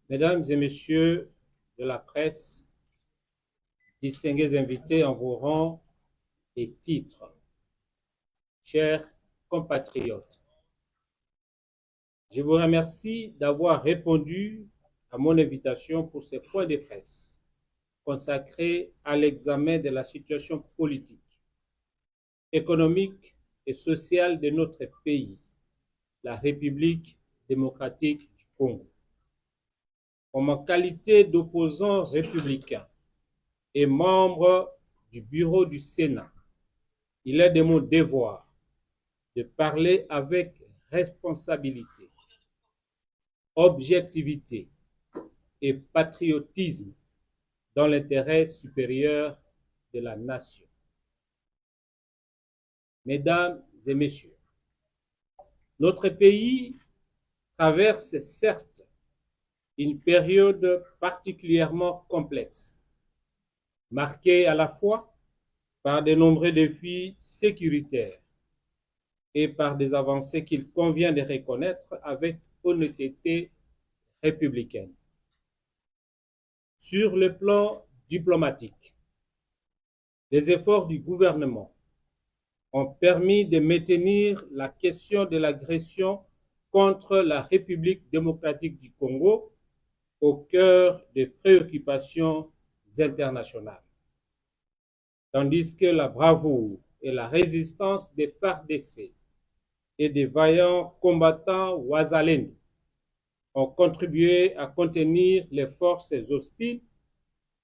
Mesdames et messieurs de la presse, distingués invités en vos rangs et titres, chers compatriotes, je vous remercie d'avoir répondu à mon invitation pour ce point de presse consacré à l'examen de la situation politique, économique et sociale de notre pays, la République démocratique du Congo. En ma qualité d'opposant républicain et membre du bureau du Sénat, il est de mon devoir de parler avec responsabilité, objectivité et patriotisme dans l'intérêt supérieur de la nation. Mesdames et messieurs, notre pays traverse certes une période particulièrement complexe, marquée à la fois par de nombreux défis sécuritaires et par des avancées qu'il convient de reconnaître avec honnêteté républicaine. Sur le plan diplomatique, les efforts du gouvernement ont permis de maintenir la question de l'agression contre la République démocratique du Congo au cœur des préoccupations internationales, tandis que la bravoure et la résistance des FARDC et des vaillants combattants Wazalendo ont contribué à contenir les forces hostiles,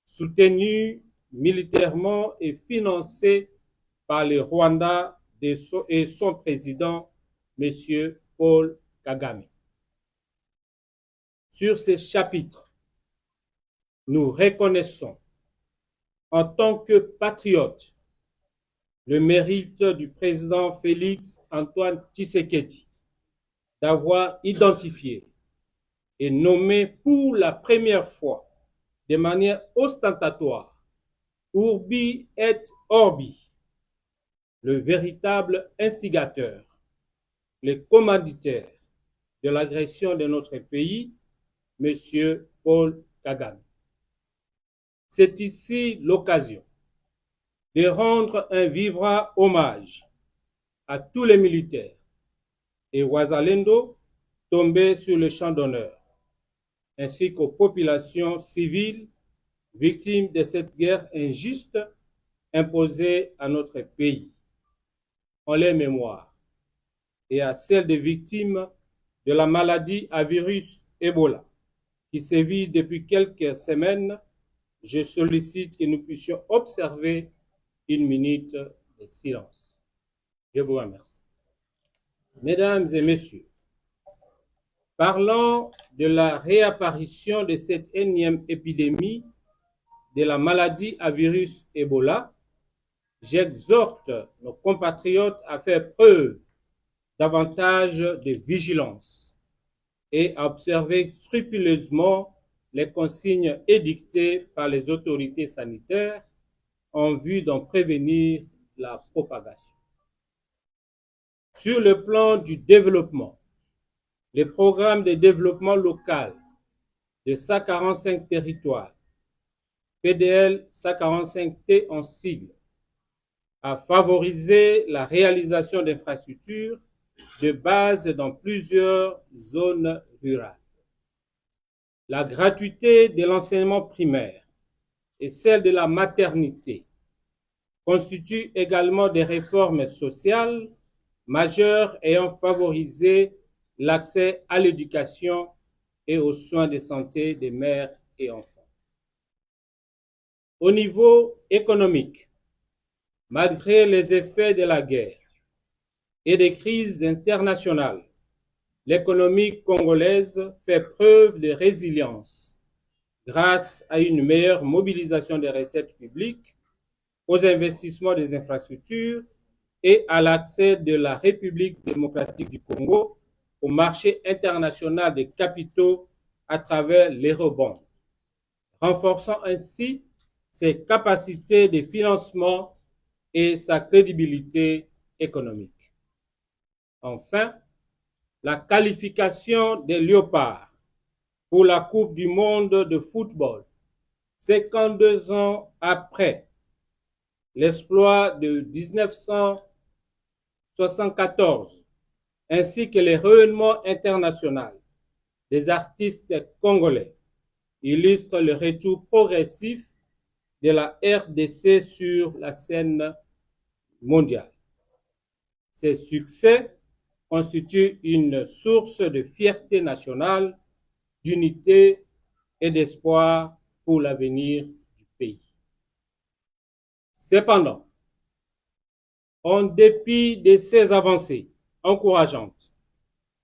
soutenues militairement et financées par le Rwanda et son président, M. Paul Kagame. Sur ces chapitres, nous reconnaissons en tant que patriotes le mérite du président Félix Antoine Tshisekedi d'avoir identifié et nommé pour la première fois de manière ostentatoire Urbi et Orbi le véritable instigateur, le commanditaire de l'agression de notre pays, M. Paul Kagame. C'est ici l'occasion de rendre un vibrant hommage à tous les militaires et Wazalendo tombés sur le champ d'honneur, ainsi qu'aux populations civiles victimes de cette guerre injuste imposée à notre pays, en leur mémoire, et à celles des victimes de la maladie à virus Ebola, qui sévit depuis quelques semaines. Je sollicite que nous puissions observer une minute de silence. Je vous remercie. Mesdames et messieurs, parlant de la réapparition de cette énième épidémie de la maladie à virus Ebola, j'exhorte nos compatriotes à faire preuve davantage de vigilance et à observer scrupuleusement les consignes édictées par les autorités sanitaires en vue d'en prévenir la propagation. Sur le plan du développement, les programmes de développement local de 145 territoires, PDL 145T en sigle, a favorisé la réalisation d'infrastructures de base dans plusieurs zones rurales. La gratuité de l'enseignement primaire et celle de la maternité constituent également des réformes sociales majeures ayant favorisé l'accès à l'éducation et aux soins de santé des mères et enfants. Au niveau économique, malgré les effets de la guerre et des crises internationales, l'économie congolaise fait preuve de résilience grâce à une meilleure mobilisation des recettes publiques, aux investissements des infrastructures et à l'accès de la République démocratique du Congo au marché international des capitaux à travers l'eurobond, renforçant ainsi ses capacités de financement et sa crédibilité économique. Enfin, la qualification des léopards pour la Coupe du monde de football, 52 ans après l'exploit de 1974, ainsi que les rayonnements internationaux des artistes congolais, illustrent le retour progressif de la RDC sur la scène mondiale. Ces succès constituent une source de fierté nationale, d'unité et d'espoir pour l'avenir du pays. Cependant, en dépit de ces avancées encourageantes,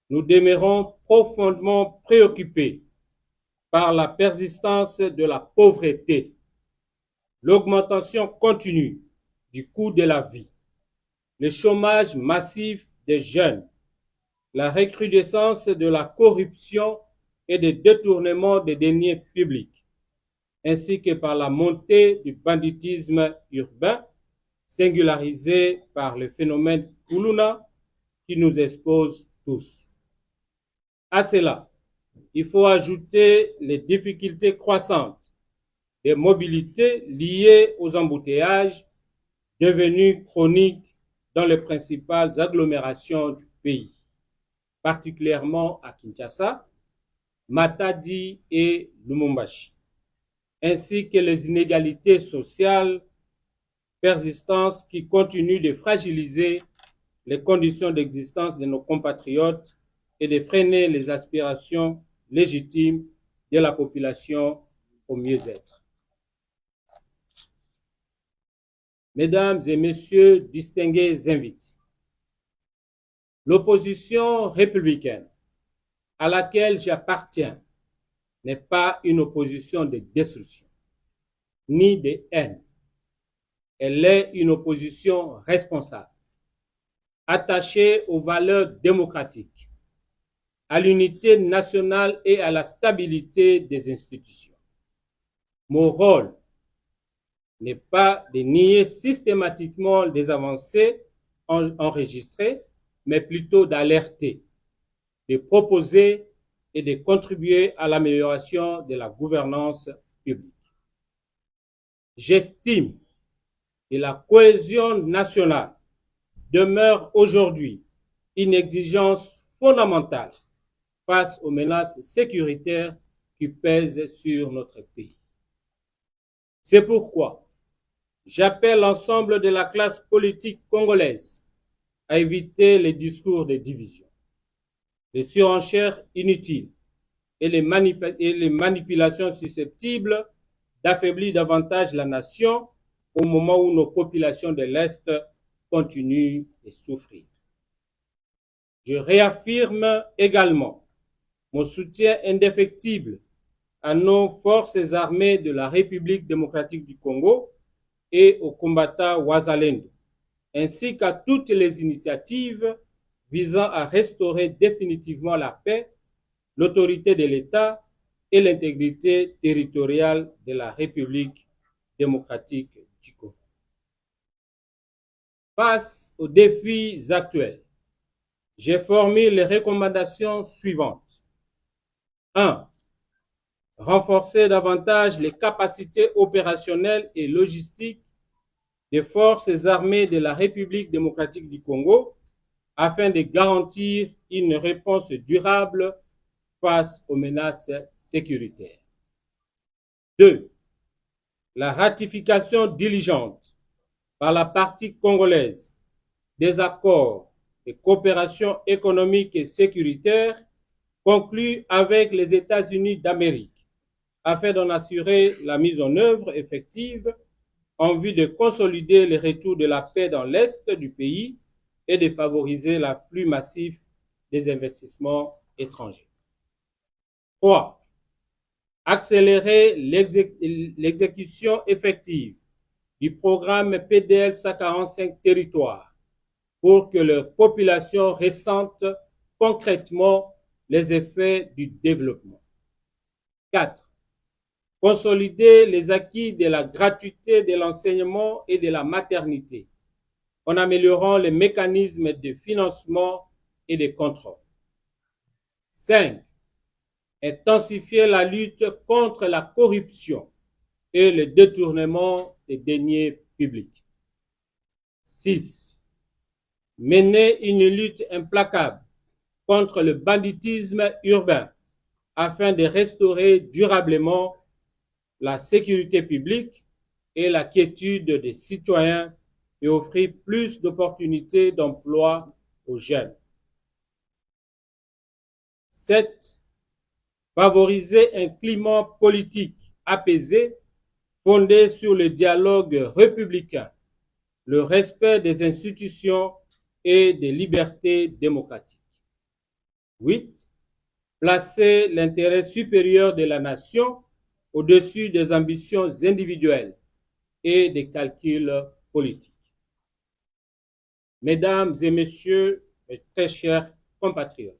nous demeurons profondément préoccupés par la persistance de la pauvreté, l'augmentation continue du coût de la vie, le chômage massif des jeunes, la recrudescence de la corruption et des détournements des deniers publics, ainsi que par la montée du banditisme urbain, singularisé par le phénomène Kuluna qui nous expose tous. À cela, il faut ajouter les difficultés croissantes de mobilité liées aux embouteillages devenus chroniques dans les principales agglomérations du pays, particulièrement à Kinshasa, Matadi et Lubumbashi, ainsi que les inégalités sociales persistantes qui continuent de fragiliser les conditions d'existence de nos compatriotes et de freiner les aspirations légitimes de la population au mieux-être. Mesdames et messieurs, distingués invités, l'opposition républicaine à laquelle j'appartiens n'est pas une opposition de destruction, ni de haine. Elle est une opposition responsable, attachée aux valeurs démocratiques, à l'unité nationale et à la stabilité des institutions. Mon rôle n'est pas de nier systématiquement des avancées enregistrées, mais plutôt d'alerter, de proposer et de contribuer à l'amélioration de la gouvernance publique. J'estime que la cohésion nationale demeure aujourd'hui une exigence fondamentale face aux menaces sécuritaires qui pèsent sur notre pays. C'est pourquoi j'appelle l'ensemble de la classe politique congolaise à éviter les discours de division, les surenchères inutiles et les manipulations susceptibles d'affaiblir davantage la nation au moment où nos populations de l'Est continuent de souffrir. Je réaffirme également mon soutien indéfectible à nos forces armées de la République démocratique du Congo et aux combattants Wazalendo, ainsi qu'à toutes les initiatives visant à restaurer définitivement la paix, l'autorité de l'État et l'intégrité territoriale de la République démocratique du Congo. Face aux défis actuels, j'ai formulé les recommandations suivantes. 1. Renforcer davantage les capacités opérationnelles et logistiques des forces armées de la République démocratique du Congo afin de garantir une réponse durable face aux menaces sécuritaires. 2. La ratification diligente par la partie congolaise des accords de coopération économique et sécuritaire conclus avec les États-Unis d'Amérique afin d'en assurer la mise en œuvre effective en vue de consolider le retour de la paix dans l'Est du pays et de favoriser l'afflux massif des investissements étrangers. 3. Accélérer l'exécution effective du programme PDL 145 territoires pour que leurs populations ressentent concrètement les effets du développement. 4. Consolider les acquis de la gratuité de l'enseignement et de la maternité en améliorant les mécanismes de financement et de contrôle. 5. Intensifier la lutte contre la corruption et le détournement des deniers publics. 6. Mener une lutte implacable contre le banditisme urbain afin de restaurer durablement la sécurité publique et la quiétude des citoyens et offrir plus d'opportunités d'emploi aux jeunes. 7. Favoriser un climat politique apaisé fondé sur le dialogue républicain, le respect des institutions et des libertés démocratiques. 8. Placer l'intérêt supérieur de la nation au-dessus des ambitions individuelles et des calculs politiques. Mesdames et messieurs, mes très chers compatriotes,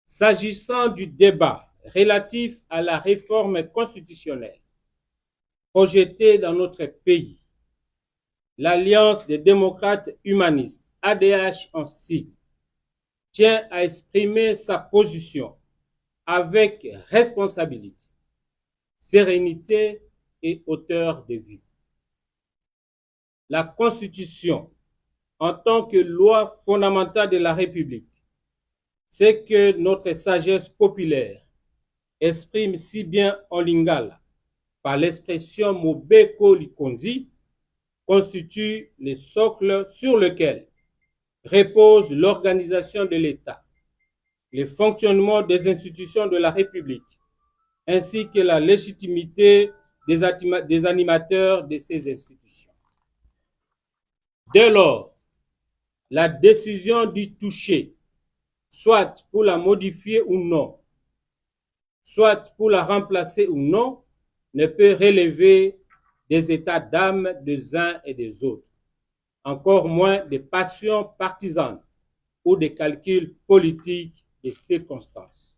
s'agissant du débat relatif à la réforme constitutionnelle projetée dans notre pays, l'Alliance des démocrates humanistes, ADH en sigle, tient à exprimer sa position avec responsabilité, sérénité et hauteur de vue. La Constitution, en tant que loi fondamentale de la République, c'est que notre sagesse populaire exprime si bien en lingala par l'expression Mobeko Likonzi, constitue le socle sur lequel repose l'organisation de l'État, le fonctionnement des institutions de la République, ainsi que la légitimité des animateurs de ces institutions. Dès lors, la décision du toucher, soit pour la modifier ou non, soit pour la remplacer ou non, ne peut relever des états d'âme des uns et des autres, encore moins des passions partisanes ou des calculs politiques des circonstances.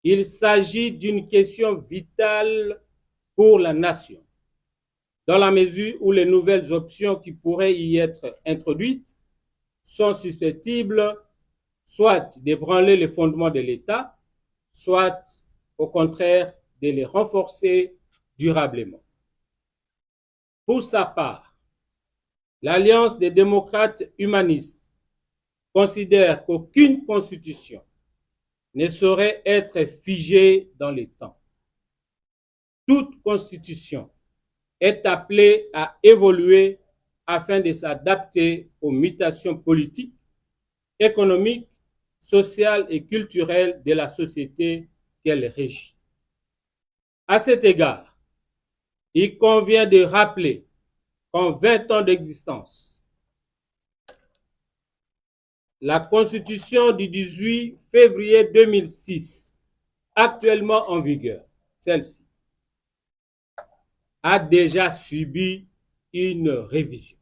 Il s'agit d'une question vitale pour la nation, dans la mesure où les nouvelles options qui pourraient y être introduites sont susceptibles soit d'ébranler les fondements de l'État, soit au contraire de les renforcer durablement. Pour sa part, l'Alliance des démocrates humanistes considère qu'aucune constitution ne saurait être figée dans le temps. Toute constitution est appelée à évoluer afin de s'adapter aux mutations politiques, économiques, sociales et culturelles de la société qu'elle régit. À cet égard, il convient de rappeler qu'en 20 ans d'existence, la Constitution du 18 février 2006, actuellement en vigueur, celle-ci, a déjà subi une révision.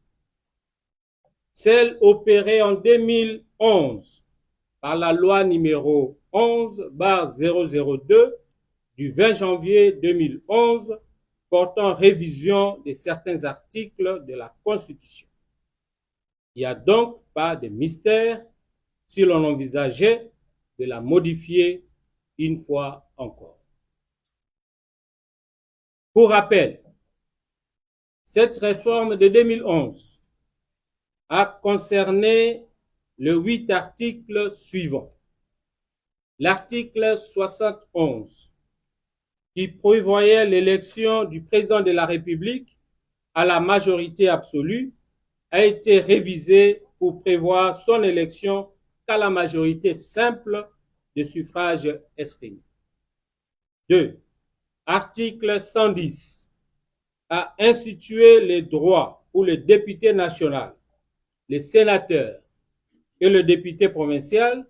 Celle opérée en 2011 par la loi numéro 11/002 du 20 janvier 2011 portant révision de certains articles de la Constitution. Il n'y a donc pas de mystère si l'on envisageait de la modifier une fois encore. Pour rappel, cette réforme de 2011 a concerné les 8 articles suivants. L'article 71, qui prévoyait l'élection du président de la République à la majorité absolue, a été révisé pour prévoir son élection qu'à la majorité simple de suffrages exprimés. 2. Article 110 a institué les droits pour le député national, les sénateurs et le député provincial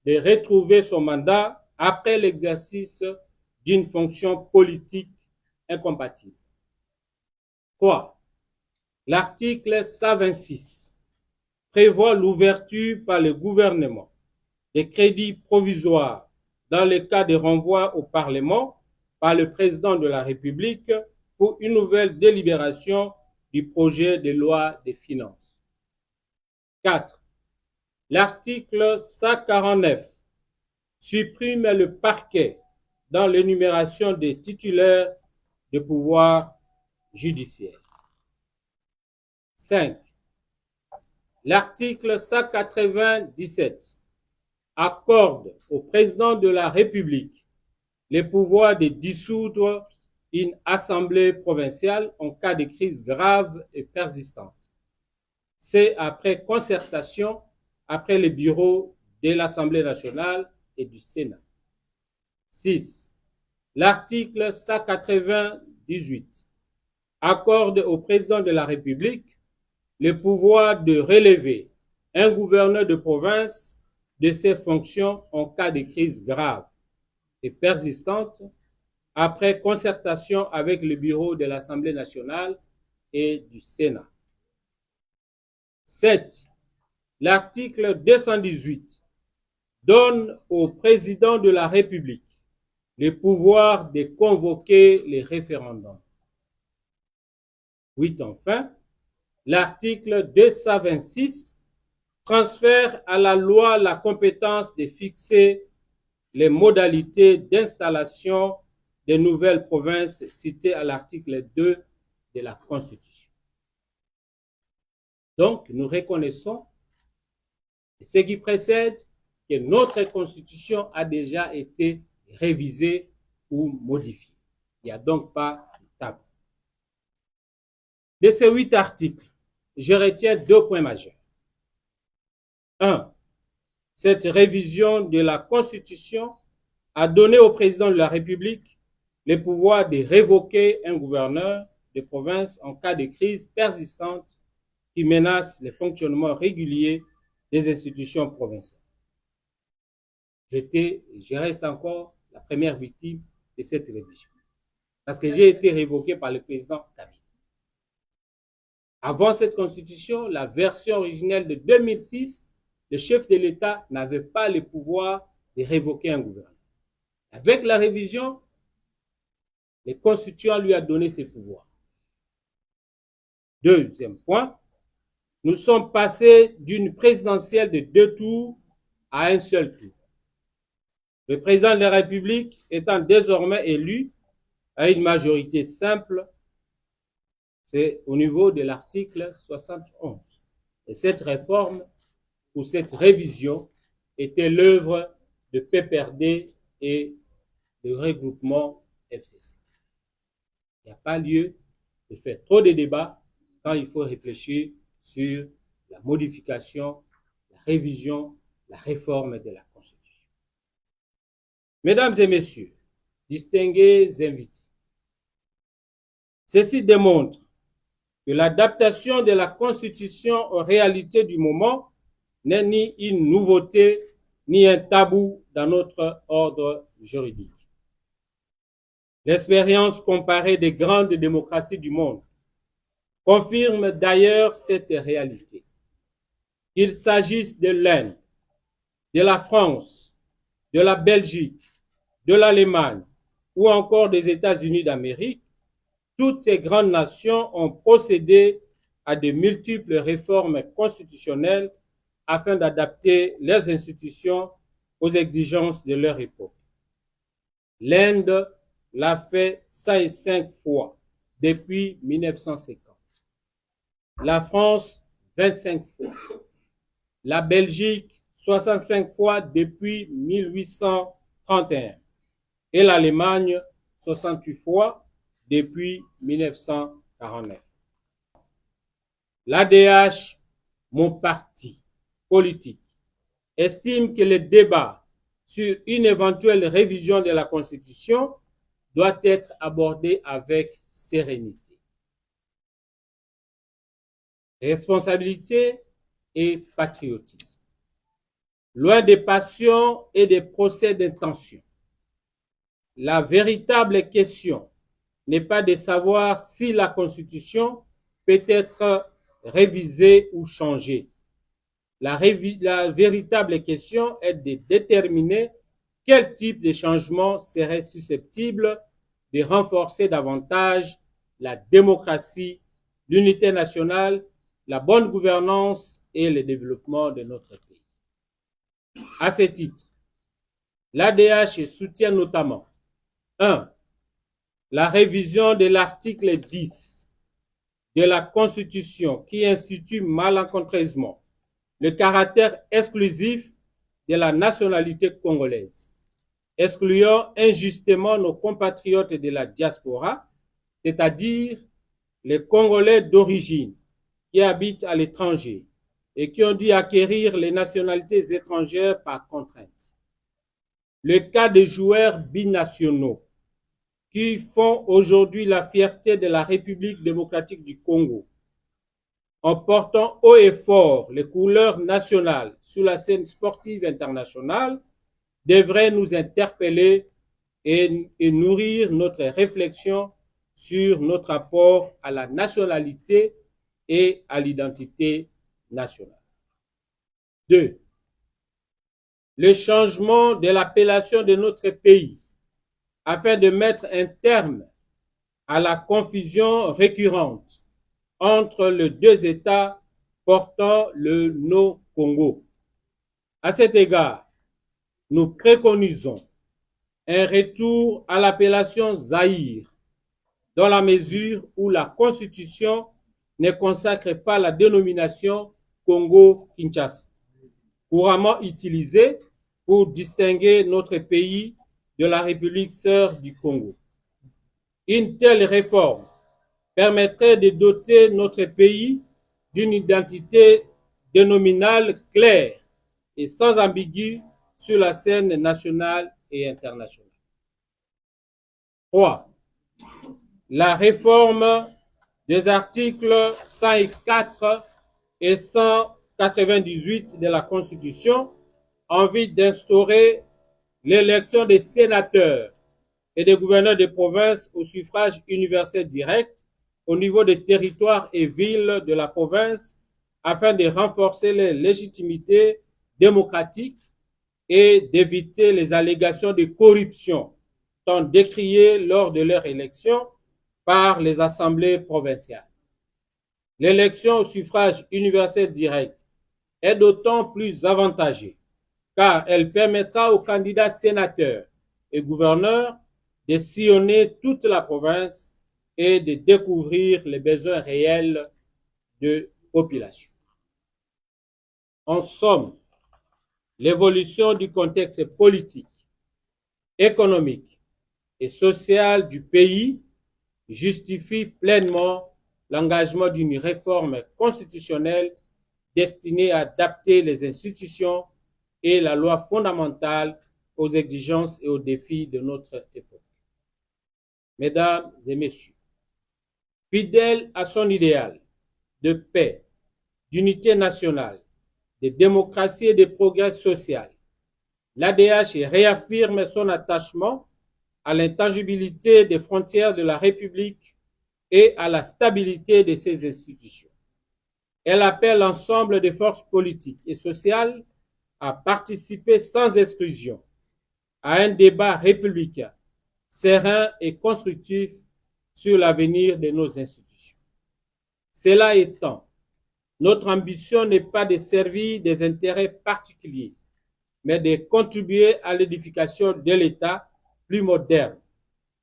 de retrouver son mandat après l'exercice d'une fonction politique incompatible. 3. L'article 126 prévoit l'ouverture par le gouvernement des crédits provisoires dans le cas de renvoi au Parlement par le président de la République pour une nouvelle délibération du projet de loi des finances. 4. L'article 149 supprime le parquet dans l'énumération des titulaires de pouvoir judiciaire. 5. L'article 197 accorde au président de la République les pouvoirs de dissoudre une assemblée provinciale en cas de crise grave et persistante. C'est après concertation après les bureaux de l'Assemblée nationale et du Sénat. 6. L'article 198 accorde au président de la République le pouvoir de relever un gouverneur de province de ses fonctions en cas de crise grave et persistante après concertation avec le bureau de l'Assemblée nationale et du Sénat. 7. L'article 218 donne au président de la République le pouvoir de convoquer les référendums. 8. Enfin, l'article 226 transfère à la loi la compétence de fixer les modalités d'installation des nouvelles provinces citées à l'article 2 de la Constitution. Donc, nous reconnaissons ce qui précède que notre Constitution a déjà été révisée ou modifiée. Il n'y a donc pas de tabou. De ces 8 articles, je retiens 2 points majeurs. 1. Cette révision de la Constitution a donné au président de la République le pouvoir de révoquer un gouverneur de province en cas de crise persistante qui menace le fonctionnement régulier des institutions provinciales. Je reste encore la première victime de cette révision, parce que j'ai été révoqué par le président Kabila. Avant cette constitution, la version originelle de 2006, le chef de l'État n'avait pas le pouvoir de révoquer un gouverneur. Avec la révision, le constituant lui a donné ses pouvoirs. Deuxième point, nous sommes passés d'une présidentielle de 2 tours à un seul tour. Le président de la République étant désormais élu à une majorité simple, c'est au niveau de l'article 71. Et cette réforme ou cette révision était l'œuvre de PPRD et de regroupement FCC. Il n'y a pas lieu de faire trop de débats quand il faut réfléchir sur la modification, la révision, la réforme de la Constitution. Mesdames et messieurs, distingués invités, ceci démontre que l'adaptation de la Constitution aux réalités du moment n'est ni une nouveauté ni un tabou dans notre ordre juridique. L'expérience comparée des grandes démocraties du monde confirme d'ailleurs cette réalité. Qu'il s'agisse de l'Inde, de la France, de la Belgique, de l'Allemagne ou encore des États-Unis d'Amérique, toutes ces grandes nations ont procédé à de multiples réformes constitutionnelles afin d'adapter leurs institutions aux exigences de leur époque. L'Inde l'a fait 105 fois depuis 1950. La France, 25 fois. La Belgique, 65 fois depuis 1831. Et l'Allemagne, 68 fois depuis 1949. L'ADH, mon parti politique, estime que le débat sur une éventuelle révision de la Constitution doit être abordé avec sérénité, responsabilité et patriotisme, loin des passions et des procès d'intention. La véritable question n'est pas de savoir si la Constitution peut être révisée ou changée. La véritable question est de déterminer quel type de changement serait susceptible de renforcer davantage la démocratie, l'unité nationale, la bonne gouvernance et le développement de notre pays. À ce titre, l'ADH soutient notamment 1. La révision de l'article 10 de la Constitution qui institue malencontreusement le caractère exclusif de la nationalité congolaise, excluant injustement nos compatriotes de la diaspora, c'est-à-dire les Congolais d'origine qui habitent à l'étranger et qui ont dû acquérir les nationalités étrangères par contrainte. Le cas des joueurs binationaux qui font aujourd'hui la fierté de la République démocratique du Congo, en portant haut et fort les couleurs nationales sur la scène sportive internationale, devrait nous interpeller et nourrir notre réflexion sur notre rapport à la nationalité et à l'identité nationale. 2. Le changement de l'appellation de notre pays afin de mettre un terme à la confusion récurrente entre les deux États portant le nom Congo. À cet égard, nous préconisons un retour à l'appellation Zaïre, dans la mesure où la Constitution ne consacre pas la dénomination Congo-Kinshasa, couramment utilisée pour distinguer notre pays de la République sœur du Congo. Une telle réforme permettrait de doter notre pays d'une identité dénominale claire et sans ambigu sur la scène nationale et internationale. 3. La réforme des articles 104 et 198 de la Constitution en vue d'instaurer l'élection des sénateurs et des gouverneurs de province au suffrage universel direct au niveau des territoires et villes de la province afin de renforcer les légitimités démocratiques et d'éviter les allégations de corruption tant décriées lors de leur élection par les assemblées provinciales. L'élection au suffrage universel direct est d'autant plus avantagée car elle permettra aux candidats sénateurs et gouverneurs de sillonner toute la province et de découvrir les besoins réels de population. En somme, l'évolution du contexte politique, économique et social du pays justifie pleinement l'engagement d'une réforme constitutionnelle destinée à adapter les institutions et la loi fondamentale aux exigences et aux défis de notre époque. Mesdames et messieurs, fidèle à son idéal de paix, d'unité nationale, de démocratie et de progrès social, l'ADH réaffirme son attachement à l'intangibilité des frontières de la République et à la stabilité de ses institutions. Elle appelle l'ensemble des forces politiques et sociales à participer sans exclusion à un débat républicain, serein et constructif sur l'avenir de nos institutions. Cela étant, notre ambition n'est pas de servir des intérêts particuliers, mais de contribuer à l'édification de l'État plus moderne,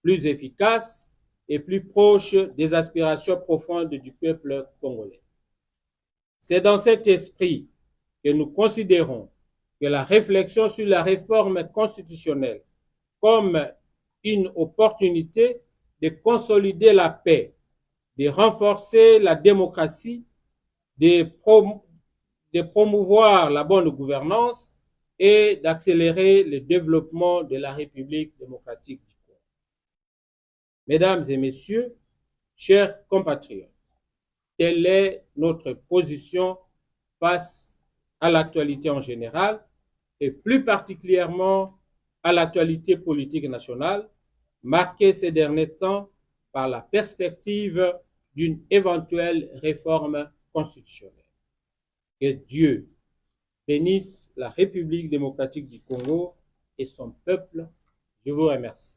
plus efficace et plus proche des aspirations profondes du peuple congolais. C'est dans cet esprit que nous considérons que la réflexion sur la réforme constitutionnelle comme une opportunité de consolider la paix, de renforcer la démocratie, de promouvoir la bonne gouvernance et d'accélérer le développement de la République démocratique du Congo. Mesdames et messieurs, chers compatriotes, telle est notre position face à l'actualité en général et plus particulièrement à l'actualité politique nationale, marquée ces derniers temps par la perspective d'une éventuelle réforme constitutionnelle. Que Dieu bénisse la République démocratique du Congo et son peuple. Je vous remercie.